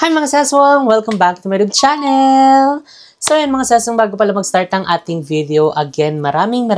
Hi mga saswang! Welcome back to my YouTube channel! So yan mga saswang, bago pala mag-start ang ating video, again, maraming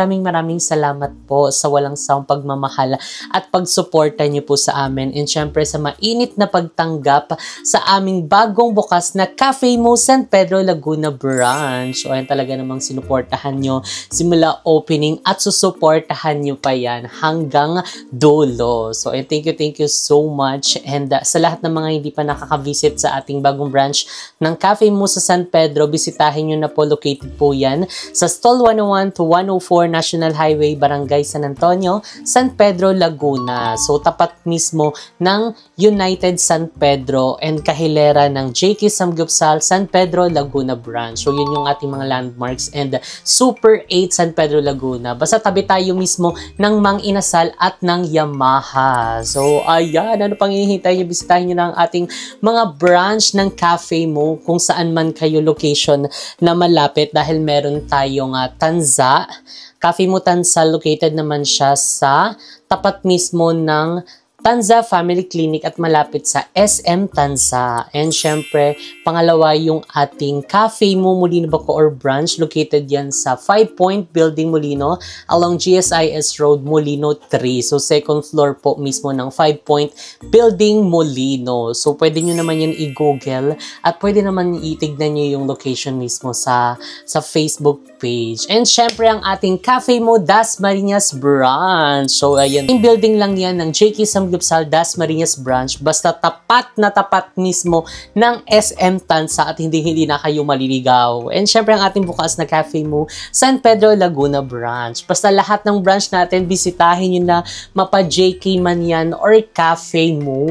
salamat po sa walang sawang pagmamahal at pagsuporta niyo po sa amin. And syempre sa mainit na pagtanggap sa aming bagong bukas na Cafe Mo San Pedro Laguna branch. So ayan, talaga namang sinuportahan niyo simula opening at susuportahan niyo pa yan hanggang dulo. So ayan, thank you so much. And sa lahat ng mga hindi pa nakaka-visit sa ating bagong branch ng Cafe Mo sa San Pedro, bisitahin nyo na po. Located po yan sa Stall 101 to 104 National Highway, Barangay San Antonio, San Pedro, Laguna. So tapat mismo ng United San Pedro and kahilera ng JK Samgyupsal San Pedro Laguna branch. So yun yung ating mga landmarks, and Super 8 San Pedro Laguna. Basta tabi tayo mismo ng Mang Inasal at ng Yamaha. So ayan, ano pang hinihintay nyo? Bisitahin nyo na ang ating mga branch ng Cafe Mo kung saan man kayo location na malapit, dahil meron tayong Tanza. Cafe Mo Tanza, located naman siya sa tapat mismo ng Tanza Family Clinic at malapit sa SM Tanza. And syempre, pangalawa yung ating Cafe Mo Molino Bacoor branch. Located yan sa 5 Point Building Molino along GSIS Road, Molino 3. So second floor po mismo ng 5 Point Building Molino. So pwede nyo naman yan i-google at pwede naman itignan nyo yung location mismo sa Facebook page. And syempre, ang ating Cafe Mo Dasmariñas branch. So ayan, yung building lang yan ng JK Samgyupsal Dasmariñas branch. Basta tapat na tapat mismo ng SM Tanza at hindi na kayo maliligaw. And syempre, ang ating bukas na Cafe Mo San Pedro Laguna branch. Basta lahat ng branch natin, bisitahin nyo na, mapa JK man yan or Cafe Mo.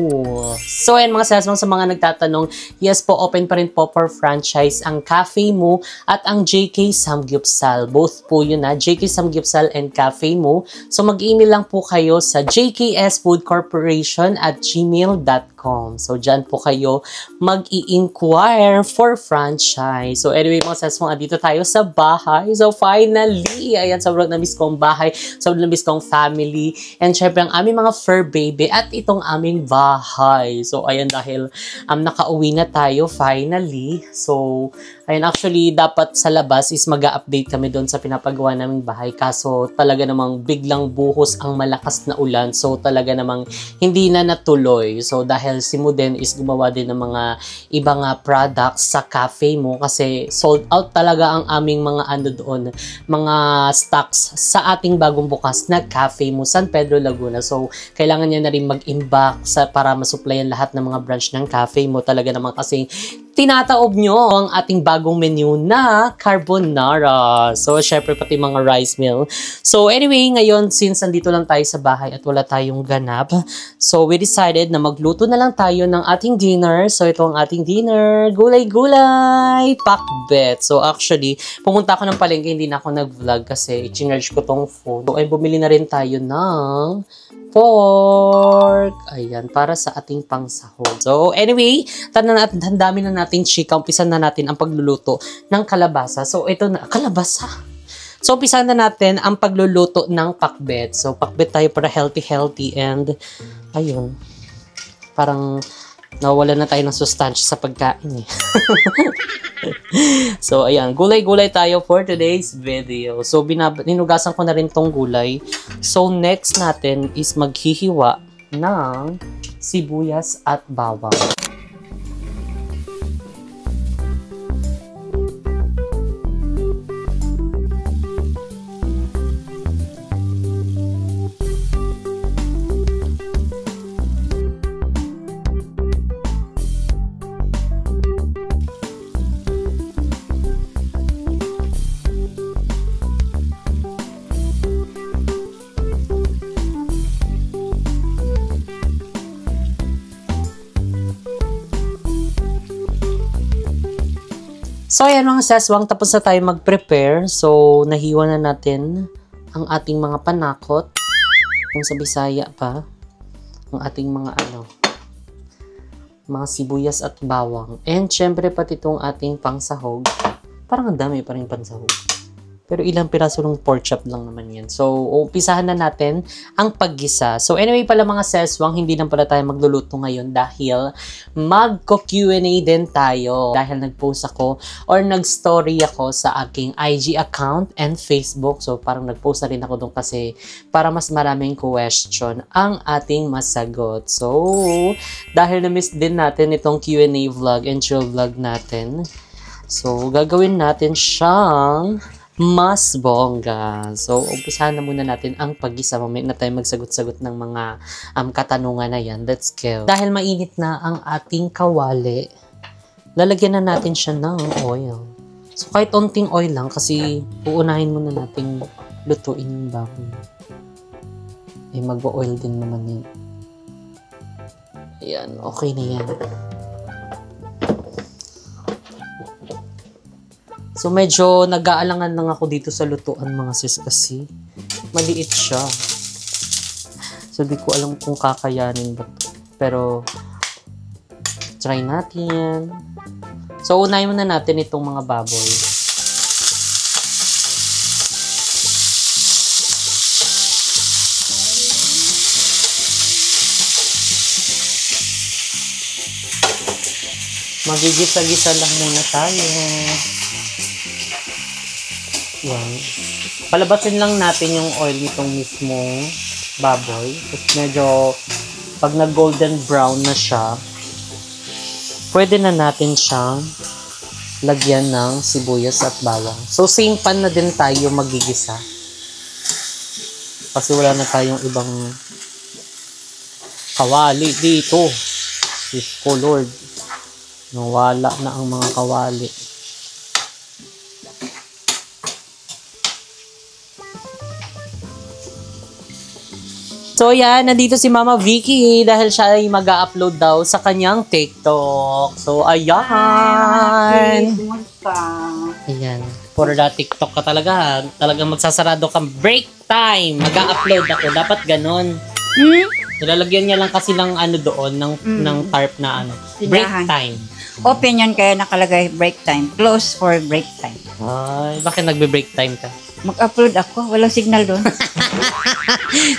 So ayan mga sasmang, sa mga nagtatanong, yes po, open pa rin po for franchise ang Cafe Mo at ang JK Samgyupsal. Both po yun JK Samgyupsal and Cafe Mo. So mag-email lang po kayo sa jksfoodcorporation@gmail.com. So dyan po kayo mag-i-inquire for franchise. So anyway mga sasmong, andito tayo sa bahay. So finally, ayan, sobrang na-miss kong bahay, sobrang na-miss kong family, and syempre ang aming mga fur baby at itong aming bahay. So ayan, dahil nakauwi na tayo finally. So ayan, actually dapat sa labas is mag-update kami doon sa pinapagawa naming bahay, kaso talaga namang biglang buhos ang malakas na ulan. So talaga namang hindi na natuloy. So dahil si Muden is gumawa din ng mga ibang products sa Cafe Mo, kasi sold out talaga ang aming mga doon, mga stocks sa ating bagong bukas na Cafe Mo San Pedro Laguna. So kailangan niya na rin mag-inbox para masuplayan lahat ng mga branch ng Cafe Mo. Talaga naman kasi tinataob nyo ang ating bagong menu na carbonara. So, syempre pati mga rice meal. So, anyway, ngayon, since nandito lang tayo sa bahay at wala tayong ganap, so we decided na magluto na lang tayo ng ating dinner. So, ito ang ating dinner. Gulay-gulay! Pakbet. So, actually, pumunta ako ng palengke, hindi na ako nag-vlog kasi i-charge ko tong phone. So, ay bumili na rin tayo ng pork. Ayan, para sa ating pangsahog. So, anyway, ang dami na nating chika. Umpisan na natin ang pagluluto ng kalabasa. So, ito na, kalabasa. So, umpisan na natin ang pagluluto ng pakbet. So, pakbet tayo para healthy and, ayun, parang nawala na tayo ng sustansya sa pagkain eh. So, ayan, gulay-gulay tayo for today's video. So, ninugasan ko na rin tong gulay. So, next natin is maghihiwa ng sibuyas at bawang. So, ayan mga saswang, tapos na tayo mag-prepare. So, nahiwa na natin ang ating mga panakot. Kung sa Bisaya pa. Ang ating mga mga sibuyas at bawang. And syempre pati itong ating pangsahog. Parang ang dami pa rin pangsahog. Pero ilang piraso ng pork chop lang naman yan. So, umpisahan na natin ang paggisa. So, anyway pala mga seswang, hindi lang pala tayo magluluto ngayon dahil magko-Q&A din tayo. Dahil nag-post ako or nag-story ako sa aking IG account and Facebook. So, parang nag-post na rin ako doon kasi para mas maraming question ang ating masagot. So, dahil na-miss din natin itong Q&A vlog and chill vlog natin. So, gagawin natin siyang mas bongga. So, umpisahan na muna natin ang paggisa. Mamaya na tayo magsagot-sagot ng mga katanungan na yan. Let's go. Dahil mainit na ang ating kawali, lalagyan na natin siya ng oil. So, kahit onting oil lang kasi uunahin muna natin lutuin yung baboy. Eh, mag-oil din naman yun. Ayan, okay na yan. So, medyo nag-aalangan lang ako dito sa lutuan mga sis kasi maliit siya. So, di ko alam kung kakayanin ba ito. Pero, try natin. So, unahin muna natin itong mga baboy. Magigisa-gisa lang muna tayo. Yan. Palabasin lang natin yung oil nitong mismong baboy. Tapos medyo pag nag-golden brown na siya, pwede na natin siyang lagyan ng sibuyas at bawang. So, same pan na din tayo magigisa. Kasi wala na tayong ibang kawali dito. Diyos ko, Lord. Nawala na ang mga kawali. So, yan. Nandito si Mama Vicky dahil siya ay mag-upload daw sa kanyang TikTok. So, ayan. Ayan. For the TikTok ka talaga. Talagang magsasarado kang break time. Mag-upload ako. Dapat ganon. Nilalagyan niya lang kasi ng ano doon, ng tarp na ano. Break time. Open yun kaya nakalagay break time. Close for break time. Ay, bakit nagbe-break time ka? Mag-upload ako. Walang signal doon.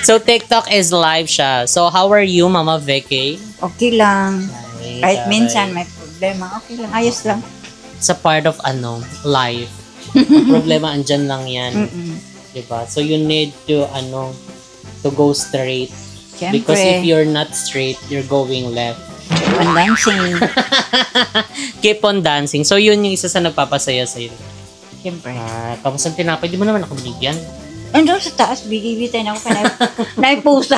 So, TikTok is live siya. So, how are you, Mama Vicky? Okay lang. Ay, Kahit taray. minsan may problema. Okay lang. Ayos lang. Sa part of life. Problema andyan lang yan. Diba? So, you need to to go straight. Siyempre. Because if you're not straight, you're going left. On dancing. Keep on dancing. So, yun yung isa sa nagpapasaya sa'yo. Siyempre. Kamusta ang tinapay? Di mo naman ako binigyan. Andun sa taas, bigay-bitay na ako may pusa.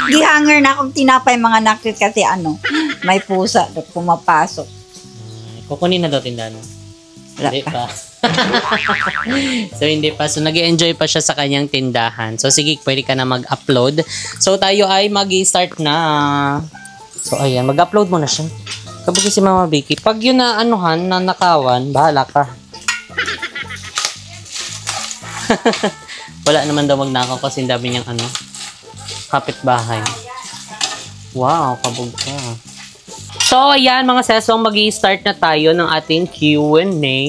Gihanger na akong tinapay mga nakit kasi may pusa na pumapasok. Kukunin na daw tindahan. Wala Hindi pa. So, hindi pa. So, nag-enjoy pa siya sa kanyang tindahan. So, sige, pwede ka na mag-upload. So, tayo ay mag-start na. So, ayan. Mag-upload mo na siya. Kapag si Mama Vicky, pag yun na na nakawan, bahala ka. Wala naman daw magnakaw kasi dami niyang kapitbahay. Wow, kabog ka. So, ayan mga seswang, mag-i-start na tayo ng ating Q&A.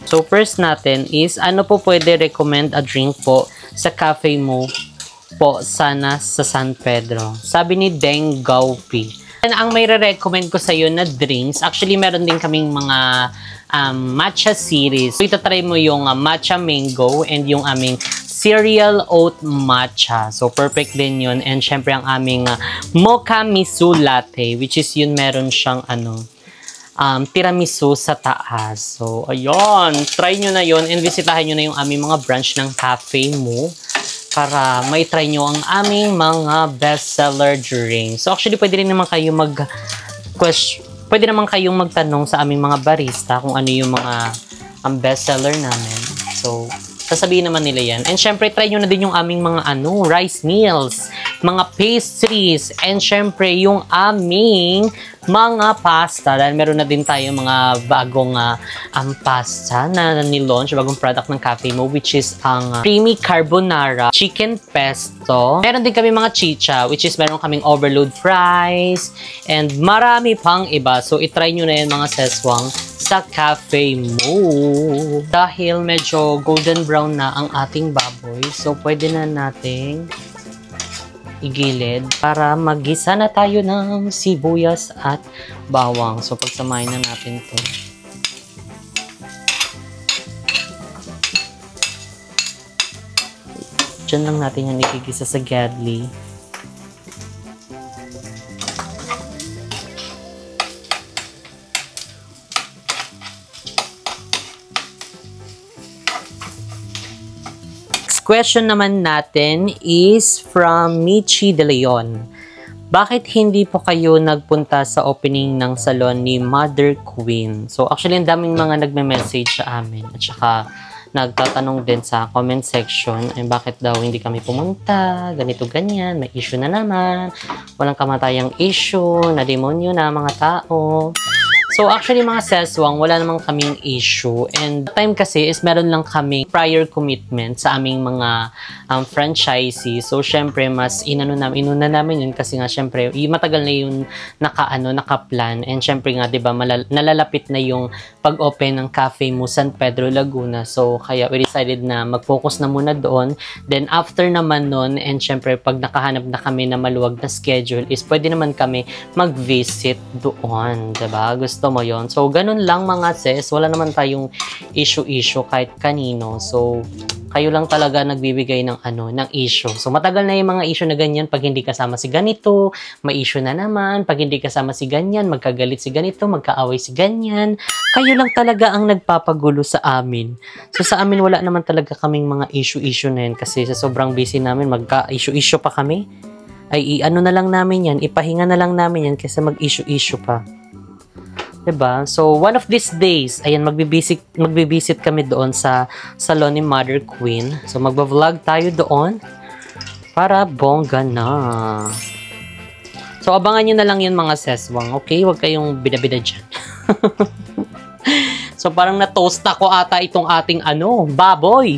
So, first natin is, ano po pwede recommend a drink po sa cafe mo po sana sa San Pedro? Sabi ni Deng Gaupi. Ang may re-recommend ko sa iyo na drinks, actually meron din kaming mga matcha series. So, itatry mo yung matcha mango and yung aming cereal oat matcha. So, perfect din yun. And syempre, ang aming mocha miso latte, which is yun, meron siyang tiramisu sa taas. So, ayun. Try nyo na yun and visitahin nyo na yung aming mga branch ng cafe mo para may try nyo ang aming mga bestseller drinks. So, actually, pwede rin naman kayo pwede naman kayong magtanong sa aming mga barista kung ano yung mga bestseller namin. So, sasabihin naman nila yan. And syempre, try nyo na din yung aming mga rice meals, mga pastries, and syempre, yung aming mga pasta. Dahil meron na din tayo mga bagong pasta na nilaunch, bagong product ng Cafe Mo, which is ang creamy carbonara chicken pesto. Meron din kami mga chicha, which is meron kaming overload fries, and marami pang iba. So, itry nyo na yan mga seswang sa Cafe Mo. Dahil medyo golden brown na ang ating baboy, so pwede na nating igilid para maggisa na tayo ng sibuyas at bawang. So, pagsamahin na natin to. Diyan lang natin yan ikigisa sa gadli. Question naman natin is from Michi De Leon. Bakit hindi po kayo nagpunta sa opening ng salon ni Mother Queen? So actually, ang daming mga nagme-message sa amin at saka nagtatanong din sa comment section ay bakit daw hindi kami pumunta, ganito ganyan, may issue na naman, walang kamatayang issue, na demonyo na mga tao. So, actually, mga seswang, wala namang kaming issue. And the time kasi is meron lang kaming prior commitment sa aming mga franchisee. So, syempre, mas inuna namin yun kasi nga, syempre, matagal na yun naka-plan. And syempre nga, diba, nalalapit na yung pag-open ng Cafe Mo San Pedro, Laguna. So, kaya we decided na mag-focus na muna doon. Then, after naman nun, and syempre, pag nakahanap na kami na maluwag na schedule, is pwede naman kami mag-visit doon. Diba? Gusto mo yon. So, ganun lang mga sis. Wala naman tayong issue kahit kanino. So, kayo lang talaga nagbibigay ng ng issue. So, matagal na yung mga issue na ganyan pag hindi kasama si ganito, may issue na naman. Pag hindi kasama si ganyan, magkagalit si ganito, magkaaway si ganyan. Kayo lang talaga ang nagpapagulo sa amin. So, sa amin wala naman talaga kaming mga issue na yan kasi sa sobrang busy namin, magka-issue pa kami. Ay, na lang namin yan, ipahinga na lang namin yan kasi mag-issue pa. Diba? So, one of these days, ayan, magbibisit kami doon sa salon ni Mother Queen. So, magba-vlog tayo doon para bongga na. So, abangan nyo na lang yun mga seswang. Okay? Huwag kayong bida-bida dyan. So, parang na-toast ako ata itong ating baboy.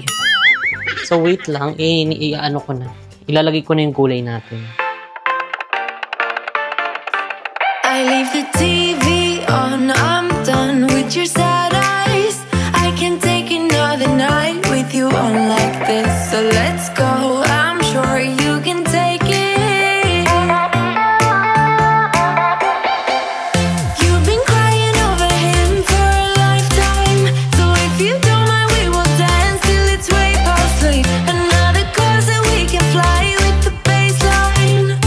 So, wait lang. Ko na. Ilalagay ko na yung gulay natin. I leave the TV on, I'm done with your sad eyes. I can take another night with you on like this. So let's go, I'm sure you can take it. You've been crying over him for a lifetime. So if you don't mind, we will dance till it's way past sleep. Another course that we can fly with the baseline.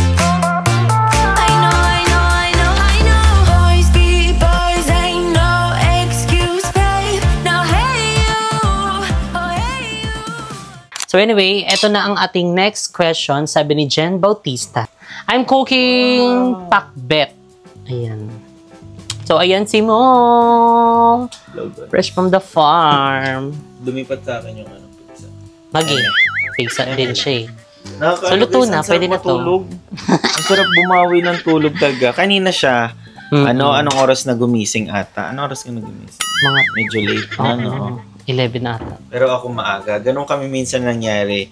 Boys be boys, ain't no excuse, babe. Now hey you, oh hey you. So anyway, eto na ang ating next question. Sabi ni Jen Bautista. I'm cooking pakbet. Ayan. So ayan si Mo. Fresh from the farm. Lumipat sa akin yung pizza. Magi. Pizza din siya eh. Nakakaalala, So, luto guys, na. ang Pwede sarap na to. matulog. Ang sarap bumawi ng tulog talaga. Kanina siya, anong oras na gumising ata? Anong oras ka na gumising? Medyo late na, 11 na ata. Pero ako maaga. Ganon kami minsan nangyari.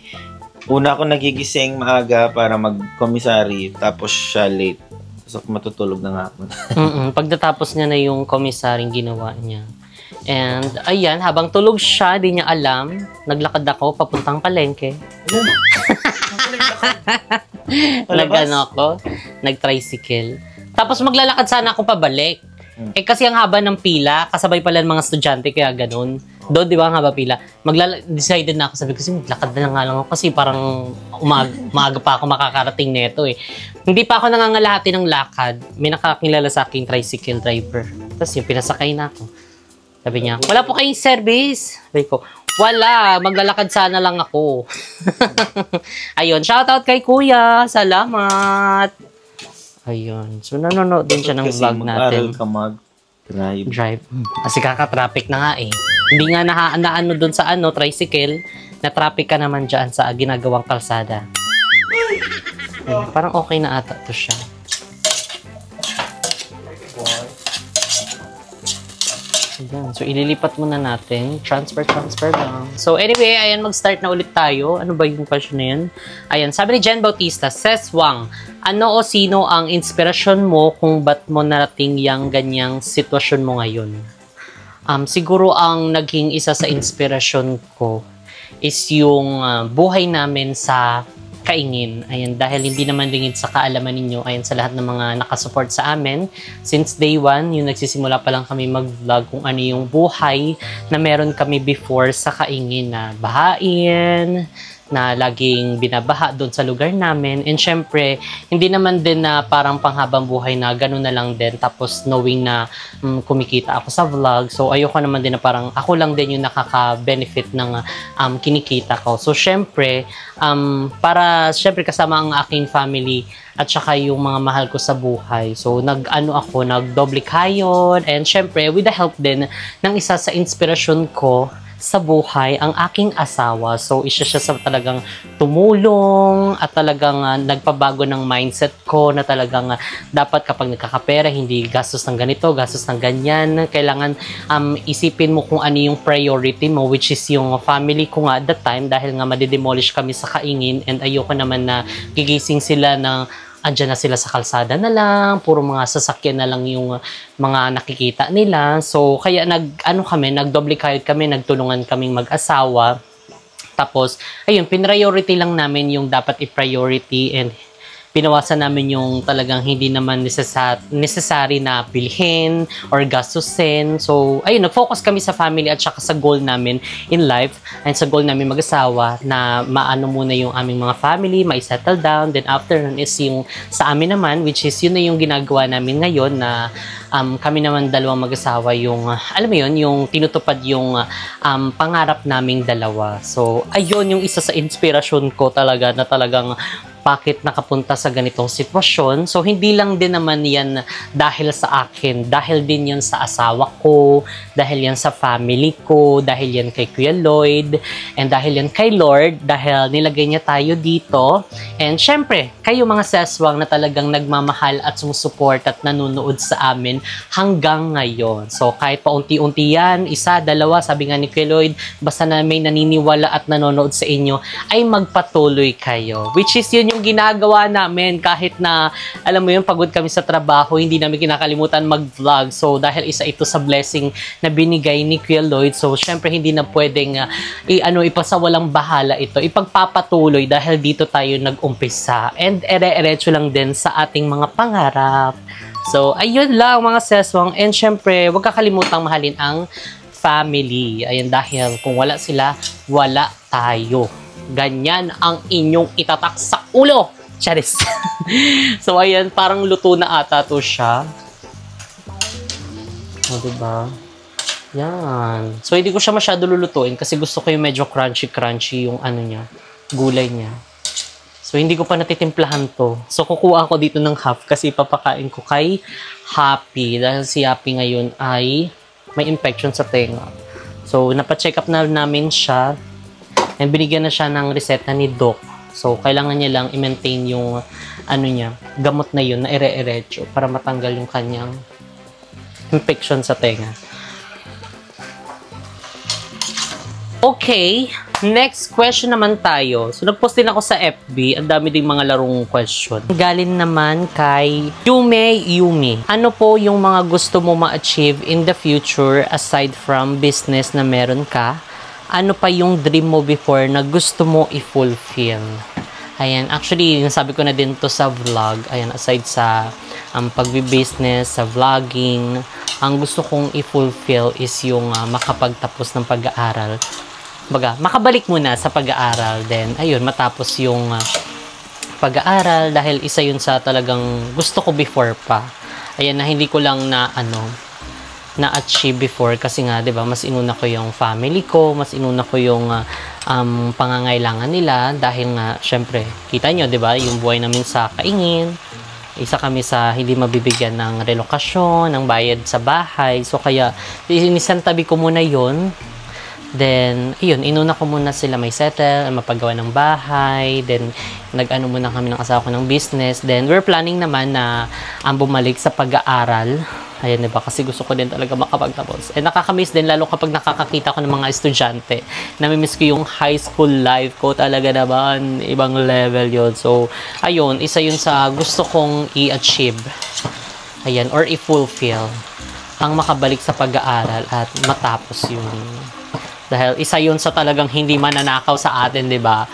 Una ako nagigising maaga para mag-commissary, tapos siya late. So, matutulog na nga ako. Pagtatapos niya na yung komisaring ginawa niya. And, ayan, habang tulog siya, di niya alam, naglakad ako, papuntang palengke. Nag-tricycle. Tapos maglalakad sana ako pabalik. Eh kasi ang haba ng pila, kasabay pala ng mga estudyante, kaya ganun. Doon, di ba, ang haba pila. Decided na ako, sabi ko, kasi maglakad na nga lang ako kasi parang maaga pa ako makakarating neto eh. Hindi pa ako nangangalahati ng lakad. May nakakilala sa aking tricycle driver. Tapos yung pinasakay na ako. Sabi niya, wala po kayong service. Sabi ko, wala, maglalakad sana lang ako. Ayun, shoutout kay Kuya. Salamat. Ayun. So, nanonood din siya ng vlog natin. Kasi mag-aral ka Drive. Kasi kaka-traffic na nga eh. Hindi nga naano dun sa tricycle, na traffic ka naman dyan sa ginagawang kalsada. Parang okay na ata to siya. Ayan. So, ililipat muna natin. Transfer lang. So, anyway, ayan, mag-start na ulit tayo. Ano ba yung question na yun? Ayan, sabi ni Jen Bautista, Ses Wang, ano o sino ang inspirasyon mo kung ba't mo narating yung ganyang sitwasyon mo ngayon? Siguro ang naging isa sa inspirasyon ko is yung buhay namin sa Kaingin. Ayan, dahil hindi naman lingid sa kaalaman ninyo, ayan, sa lahat ng mga nakasupport sa amin. Since day one, yung nagsisimula pa lang kami mag-vlog kung ano yung buhay na meron kami before sa Kaingin na bahain, na laging binabaha doon sa lugar namin. And syempre, hindi naman din na parang panghabang buhay na gano'n na lang din. Tapos knowing na kumikita ako sa vlog. So ayoko naman din na parang ako lang din yung nakaka-benefit ng kinikita ko. So syempre, para syempre kasama ang aking family at saka yung mga mahal ko sa buhay. So nag-doble kayod. And syempre, with the help din ng isa sa inspirasyon ko sa buhay, ang aking asawa. So, isa siya sa talagang tumulong at talagang nagpabago ng mindset ko na talagang dapat kapag nagkakapera, hindi gastos ng ganito, gastos ng ganyan. Kailangan isipin mo kung ano yung priority mo, which is yung family ko nga at that time dahil nga madidemolish kami sa Kaingin and ayoko naman na gigising sila ng andyan na sila sa kalsada na lang, puro mga sasakyan na lang yung mga nakikita nila. So, kaya nag-doble kayod kami, nagtulungan kaming mag-asawa. Tapos, ayun, priority lang namin yung dapat i-priority and pinawasan namin yung talagang hindi naman necessary na bilhin or gastusin. So, ayun, nag-focus kami sa family at saka sa goal namin in life and sa goal namin mag-asawa na maano muna yung aming mga family, mai-settle down. Then after nun is yung sa amin naman, which is yun na yung ginagawa namin ngayon na kami naman dalawang mag-asawa yung, alam mo yun, yung tinutupad yung pangarap naming dalawa. So, ayun yung isa sa inspirasyon ko talaga na talagang bakit nakapunta sa ganitong sitwasyon. So, hindi lang din naman yan dahil sa akin. Dahil din yan sa asawa ko, dahil yan sa family ko, dahil yan kay Kuya Lloyd, and dahil yan kay Lord, dahil nilagay niya tayo dito. And syempre, kayo mga seswang na talagang nagmamahal at sumusuport at nanonood sa amin hanggang ngayon. So, kahit paunti-unti yan, isa, dalawa, sabi nga ni Kuya Lloyd, basta na may naniniwala at nanonood sa inyo, ay magpatuloy kayo. Which is yun yung ginagawa namin kahit na, alam mo yun, pagod kami sa trabaho, hindi namin kinakalimutan mag-vlog. So, dahil isa ito sa blessing na binigay ni Kuya Lloyd, so, syempre, hindi na pwedeng ipasawalang bahala ito. Ipagpapatuloy dahil dito tayo nag-umpisa. And ere-eretso lang din sa ating mga pangarap. So, ayun lang mga seswang. And syempre, huwag kakalimutan mahalin ang family. Ayun, dahil kung wala sila, wala tayo. Ganyan ang inyong itatak sa ulo. Charis. So, ayan, parang luto na ata to siya. O, diba? Yan. So, hindi ko siya masyado lulutuin kasi gusto ko yung medyo crunchy-crunchy yung ano niya, gulay niya. So, hindi ko pa natitimplahan to. So, kukuha ako dito ng half kasi papakain ko kay Happy. Dahil si Happy ngayon ay may infection sa tenga. So, napacheck up na namin siya. And binigyan na siya ng reseta ni Doc. So, kailangan niya lang i-maintain yung gamot na yun na ire-eretso para matanggal yung kanyang infection sa tenga. Okay, next question naman tayo. So, nag-post din ako sa FB. Ang dami ding mga larong question. Galing naman kay Yumi. Ano po yung mga gusto mo ma-achieve in the future aside from business na meron ka? Ano pa yung dream mo before na gusto mo i-fulfill? Ayan, actually, sabi ko na din to sa vlog. Ayan, aside sa pagbi-business, sa vlogging, ang gusto kong i-fulfill is yung makapagtapos ng pag-aaral. Baga, makabalik muna sa pag-aaral. Then, ayun, matapos yung pag-aaral dahil isa yun sa talagang gusto ko before pa. Ayan, na hindi ko lang na-achieve before kasi nga, 'di ba, mas inuna ko yung family ko, mas inuna ko yung pangangailangan nila dahil nga syempre, kita nyo, 'di ba, yung buhay namin sa Kaingin. Isa kami sa hindi mabibigyan ng relokasyon, ng bayad sa bahay. So kaya inisantabi ko muna 'yon Then, yun, inuna ko muna sila may settle, mapagawa ng bahay. Then, nag-ano muna kami ng asawa ko ng business. Then, we're planning naman na bumalik sa pag-aaral. Ayan, diba? Kasi gusto ko din talaga makapagtapos. And nakakamiss din, lalo kapag nakakakita ko ng mga estudyante. Namimiss ko yung high school life ko talaga naman. Ibang level yun. So, ayun, isa yun sa gusto kong i-achieve. Ayan, or i-fulfill. Ang makabalik sa pag-aaral at matapos yun. Dahil isa yun sa talagang hindi mananakaw sa atin, di ba?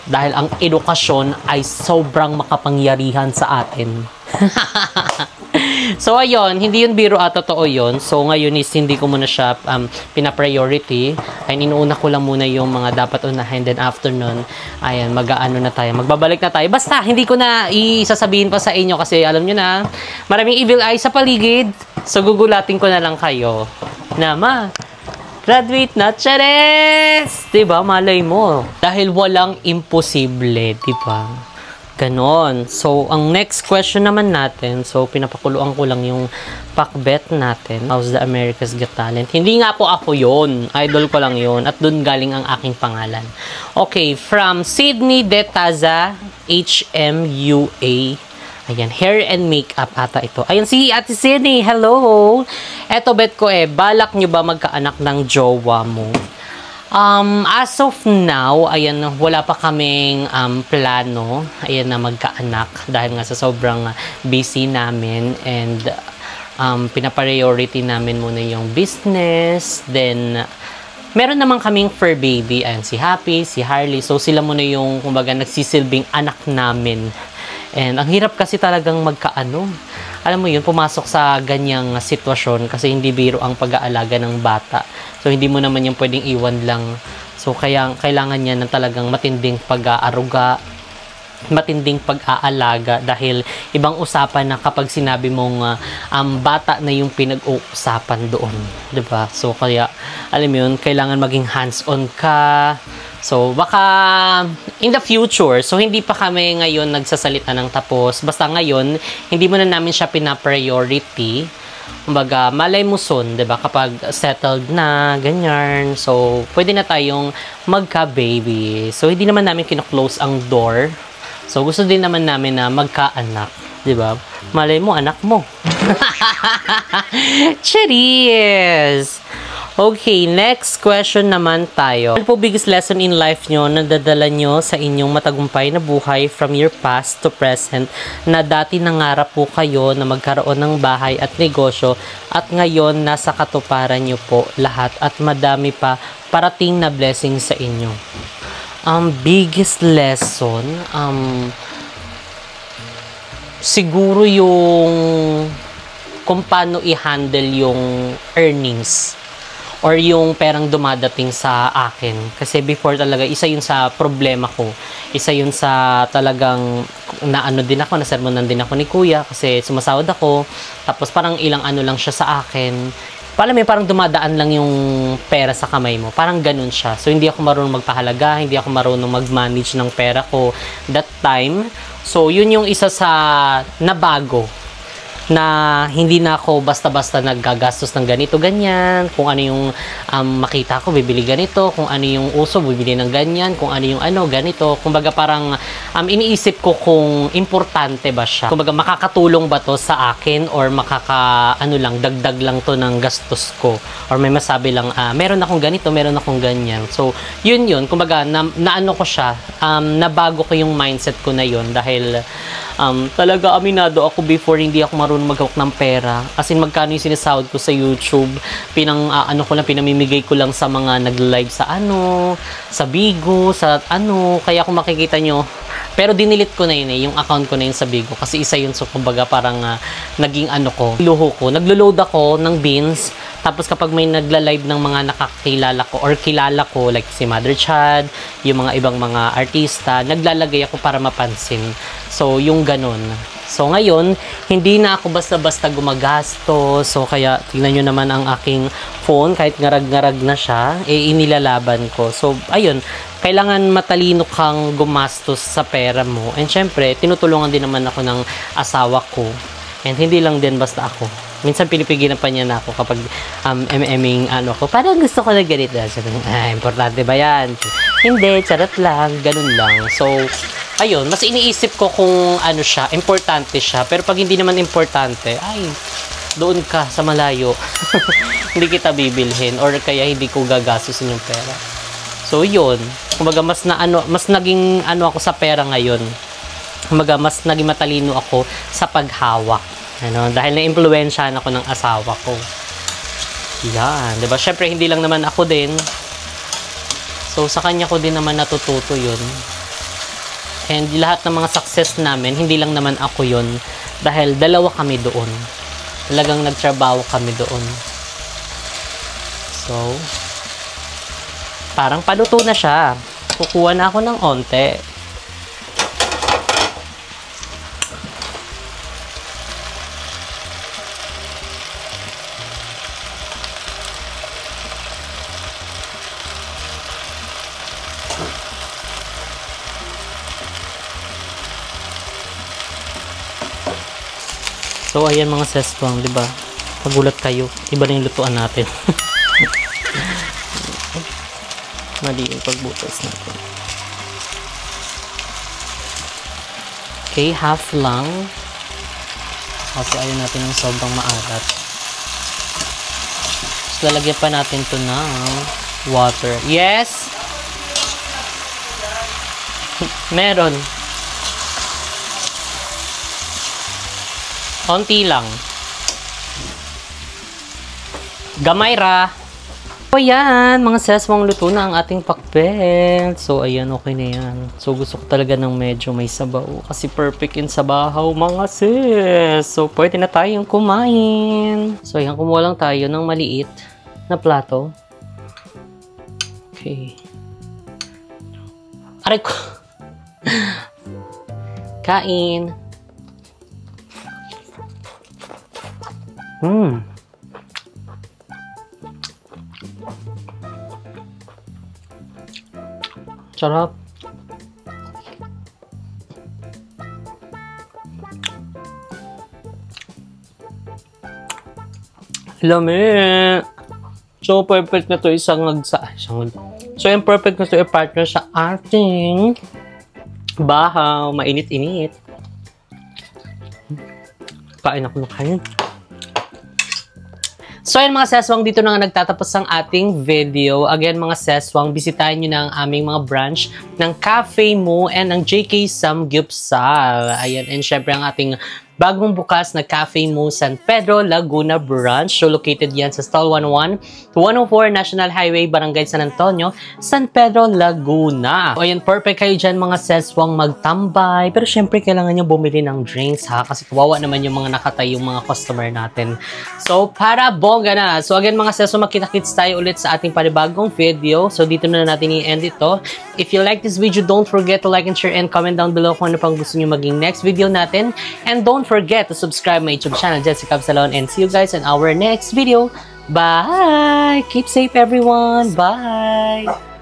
Dahil ang edukasyon ay sobrang makapangyarihan sa atin. So, ayun, hindi yun biro at totoo yun. So, ngayon is hindi ko muna siya pina-priority. Ay, inuuna ko lang muna yung mga dapat unahin. Then, after nun, ayan, mag-aano na tayo. Magbabalik na tayo. Basta, hindi ko na isasabihin pa sa inyo kasi alam nyo na, maraming evil eye sa paligid. So, gugulatin ko na lang kayo. Graduate na, Chares! Diba? Malay mo. Dahil walang imposible, diba? Ganon. So, ang next question naman natin, so, pinapakuluan ko lang yung pakbet natin. How's the America's Got Talent? Hindi nga po ako yon. Idol ko lang yon. At dun galing ang aking pangalan. Okay, from Sydney Detaza, HMUA. Ayan, hair and makeup ata ito. Ayan, si Ate Sydney, hello! Eto, bet ko balak nyo ba magkaanak ng jowa mo? As of now, ayan, wala pa kaming plano, ayan, na magkaanak dahil nga sa sobrang busy namin and pinapriority namin muna yung business. Then, meron naman kaming fur baby, ayan, si Happy, si Harley. So, sila muna yung, kumbaga, nagsisilbing anak namin. And ang hirap kasi talagang magkaano. Alam mo yun, pumasok sa ganyang sitwasyon kasi hindi biro ang pag-aalaga ng bata. So, hindi mo naman yung pwedeng iwan lang. So, kaya kailangan niya ng talagang matinding pag-aaruga, matinding pag-aalaga dahil ibang usapan na kapag sinabi mong bata na yung pinag-uusapan doon. Diba? So, kaya, alam mo yun, kailangan maging hands-on ka. So, baka in the future, so hindi pa kami ngayon nagsasalita ng tapos. Basta ngayon, hindi mo na namin siya pina-priority. Kumbaga, malay mo soon, diba? Kapag settled na, ganyan. So, pwede na tayong magka-baby. So, hindi naman namin kino-close ang door. So, gusto din naman namin na magka-anak. Diba? Malay mo, anak mo. Cheers! Okay, next question naman tayo. Ano po biggest lesson in life nyo na dadala nyo sa inyong matagumpay na buhay from your past to present na dati nangarap po kayo na magkaroon ng bahay at negosyo at ngayon nasa katuparan nyo po lahat at madami pa parating na blessing sa inyo? Biggest lesson, siguro yung kung paano i-handle yung earnings or yung perang dumadating sa akin. Kasi before talaga, isa yun sa problema ko. Isa yun sa talagang naano din ako, nasermonan din ako ni Kuya kasi sumasahod ako. Tapos parang ilang ano lang siya sa akin. Alam mo, parang dumadaan lang yung pera sa kamay mo. Parang ganun siya. So, hindi ako marunong magpahalaga, hindi ako marunong mag-manage ng pera ko that time. So, yun yung isa sa nabago na hindi na ako basta-basta naggagastos ng ganito, ganyan. Kung ano yung makita ko, bibili ganito. Kung ano yung uso, bibili ng ganyan. Kung ano yung ano, ganito. Kumbaga parang iniisip ko kung importante ba siya. Kumbaga makakatulong ba to sa akin or dagdag lang to ng gastos ko. Or may masabi lang, meron akong ganito, meron akong ganyan. So, yun. Kumbaga, naano ko siya. Nabago ko yung mindset ko na yun dahil talaga aminado ako before hindi ako marunong maghawak ng pera. As in, magkano yung sinesahod ko sa YouTube, pinamimigay ko lang sa mga nag-live sa sa Bigo, sa kaya kung makikita nyo, pero dinilit ko na yun yung account ko na yun sa Bigo kasi isa yun, so kumbaga parang naging luho ko. Naglo-load ako ng beans, tapos kapag may nagla-live ng mga nakakilala ko or kilala ko, like si Mother Chad, yung mga ibang mga artista, naglalagay ako para mapansin. So, yung ganun. So, ngayon, hindi na ako basta-basta gumagasto. So, kaya, tingnan nyo naman ang aking phone, kahit ngarag-ngarag na siya, inilalaban ko. So, ayun, kailangan matalino kang gumastos sa pera mo. And syempre, tinutulungan din naman ako ng asawa ko. And hindi lang din basta ako. Minsan pinipigilan pa niya na ako kapag MMing ano ko. Parang gusto ko na ganito. Sabi niya, importante ba yan? Hindi, charot lang. Ganun lang. So, ayun, mas iniisip ko kung ano siya, importante siya. Pero pag hindi naman importante, ay, doon ka sa malayo. Hindi kita bibilhin or kaya hindi ko gagastusin yung pera. So, yun. Kumbaga, mas naging ano ako sa pera ngayon. Kumbaga, mas naging matalino ako sa paghawak. Ano, dahil na-impluwensyahan ako ng asawa ko. Yan, 'di ba? Syempre hindi lang naman ako din. So sa kanya ko din naman natututo 'yun. And lahat ng mga success namin, hindi lang naman ako 'yun dahil dalawa kami doon. Talagang nagtrabaho kami doon. So parang paluto na siya. Kukuha na ako ng onte. So, ayan mga seswang, di ba? Magulat kayo. Iba na yung lutuan natin. Mali yung pagbutas natin. Okay, half lang. Kasi ayaw natin ng sobrang maalat. So, lalagyan pa natin to ng water. Yes! Meron. Konti lang. Gamay ra. So, ayan. Mga seswang luto na ang ating pakbet. So, ayan. Okay na yan. So, gusto ko talaga ng medyo may sabaw. Kasi perfect in sabahaw, mga sis. So, pwede na tayong kumain. So, ayan. Kumuha lang tayo ng maliit na plato. Okay. Aray ko. Kain. Sarap. Lami. So, perfect na to So, yung perfect na to i-partner sa ating bahaw. Mainit-init. Kain ako ng kain. So, ayan mga seswang, dito na nga nagtatapos ang ating video. Again, mga seswang, bisitahin nyo na ang aming mga branch ng Cafe Mo and ng JK Samgyupsal. Ayan, and syempre ang ating bagong bukas na Cafe Mo San Pedro, Laguna Branch. So, located yan sa Stall 101 to 104 National Highway, Barangay San Antonio, San Pedro, Laguna. O, ayan, perfect kayo dyan mga seswang magtambay. Pero syempre, kailangan nyo bumili ng drinks ha, kasi kawawa naman yung mga nakatayong mga customer natin. So, para bongga na. So, again mga seswang, makita-kits tayo ulit sa ating panibagong video. So, dito na natin i-end ito. If you like this video, don't forget to like and share and comment down below kung ano pang gusto nyo maging next video natin. And don't forget to subscribe my YouTube channel, Jessica Absalon, and see you guys in our next video. Bye! Keep safe, everyone. Bye!